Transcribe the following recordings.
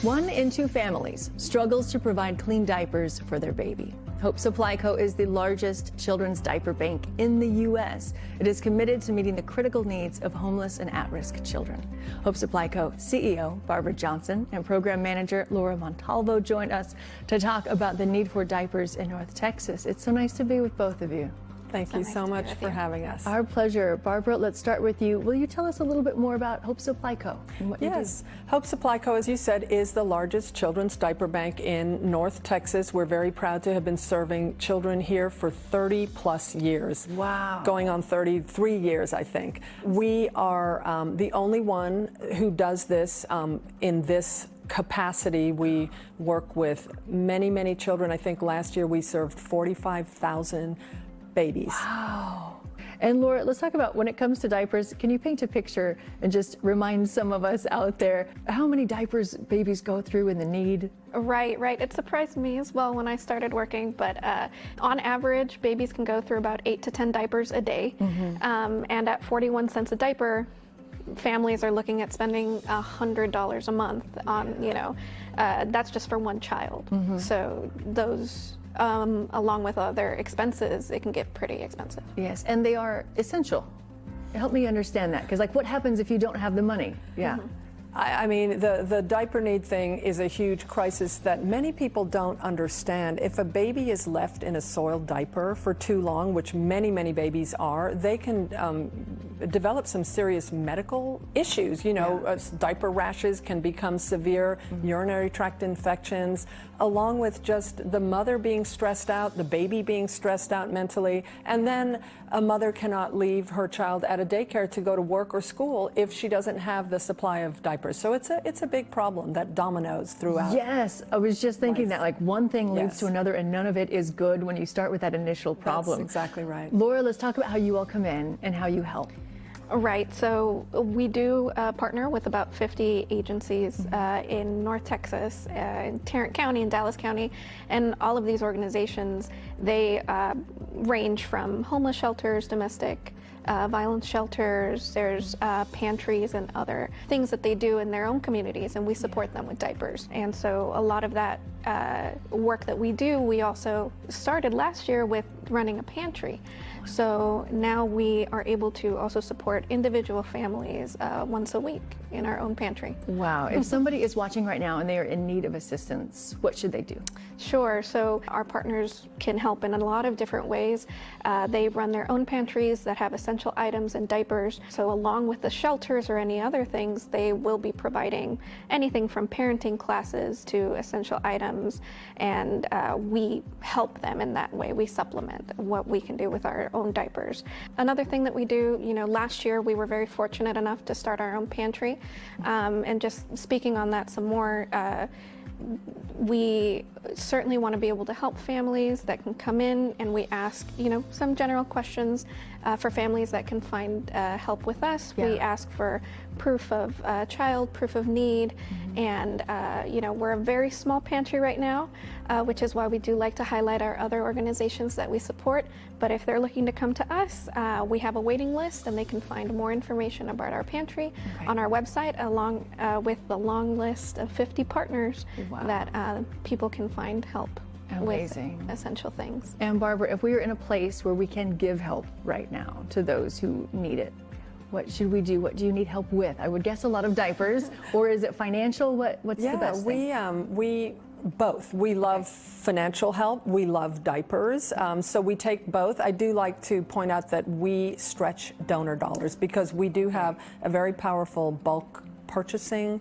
1 in 2 families struggles to provide clean diapers for their baby. Hope Supply Co. is the largest children's diaper bank in the U.S. It is committed to meeting the critical needs of homeless and at-risk children. Hope Supply Co. CEO Barbara Johnson and Program Manager Laura Montalvo joined us to talk about the need for diapers in North Texas. It's so nice to be with both of you. Thank you so much for having us. Our pleasure. Barbara, let's start with you. Will you tell us a little bit more about Hope Supply Co. and what you do? Yes, Hope Supply Co., as you said, is the largest children's diaper bank in North Texas. We're very proud to have been serving children here for 30 plus years. Wow. Going on 33 years, I think. We are the only one who does this in this capacity. We work with many, many children. I think last year we served 45,000 babies. Wow. And Laura, let's talk about when it comes to diapers, can you paint a picture and just remind some of us out there how many diapers babies go through and the need? Right. It surprised me as well when I started working, but on average, babies can go through about 8 to 10 diapers a day. And at 41 cents a diaper, families are looking at spending $100 a month on, that's just for one child. So those along with other expenses, it can get pretty expensive. Yes, and they are essential. Help me understand that, because like what happens if you don't have the money? Yeah. I mean, the diaper need thing is a huge crisis that many people don't understand. If a baby is left in a soiled diaper for too long, which many, many babies are, they can develop some serious medical issues. Diaper rashes can become severe, urinary tract infections, along with just the mother being stressed out, the baby being stressed out mentally, and then a mother cannot leave her child at a daycare to go to work or school if she doesn't have the supply of diapers. So it's a big problem that dominoes throughout. Yes, I was just thinking life. that like one thing leads to another and none of it is good when you start with that initial problem. That's exactly right. Laura, let's talk about how you all come in and how you help. Right, so we do partner with about 50 agencies in North Texas, in Tarrant County and Dallas County, and all of these organizations, they range from homeless shelters, domestic violence shelters, there's pantries and other things that they do in their own communities, and we support them with diapers. And so a lot of that work that we do, we also started last year with running a pantry. So now we are able to also support individual families once a week in our own pantry. Wow. If somebody is watching right now and they are in need of assistance, what should they do? Sure. So our partners can help in a lot of different ways. They run their own pantries that have essential items and diapers. So along with the shelters or any other things, they will be providing anything from parenting classes to essential items. And we help them in that way. We supplement what we can do with our own diapers. Another thing that we do, last year we were very fortunate enough to start our own pantry. And just speaking on that some more, we certainly want to be able to help families that can come in, and we ask, some general questions for families that can find help with us. We ask for proof of child, proof of need, and we're a very small pantry right now, which is why we do like to highlight our other organizations that we support. But if they're looking to come to us, we have a waiting list, and they can find more information about our pantry on our website, along with the long list of 50 partners that people can find help with essential things. And Barbara, if we are in a place where we can give help right now to those who need it, what should we do? What do you need help with? I would guess a lot of diapers, or is it financial? What's the best thing? We both. We love financial help. We love diapers. So we take both. I do like to point out that we stretch donor dollars because we do have a very powerful bulk purchasing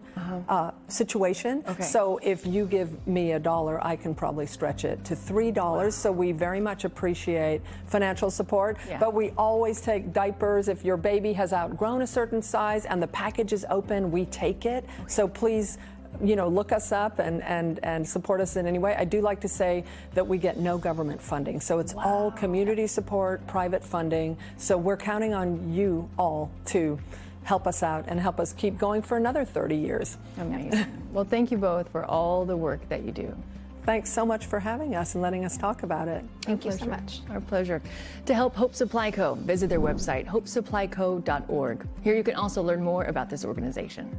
situation. So if you give me $1, I can probably stretch it to $3. So we very much appreciate financial support, but we always take diapers. If your baby has outgrown a certain size and the package is open, we take it. So please, look us up and support us in any way. I do like to say that we get no government funding. So it's all community support, private funding. So we're counting on you all to help us out and help us keep going for another 30 years. Amazing. Well, thank you both for all the work that you do. Thanks so much for having us and letting us talk about it. Thank you so much. Our pleasure. To help Hope Supply Co., visit their website, hopesupplyco.org. Here you can also learn more about this organization.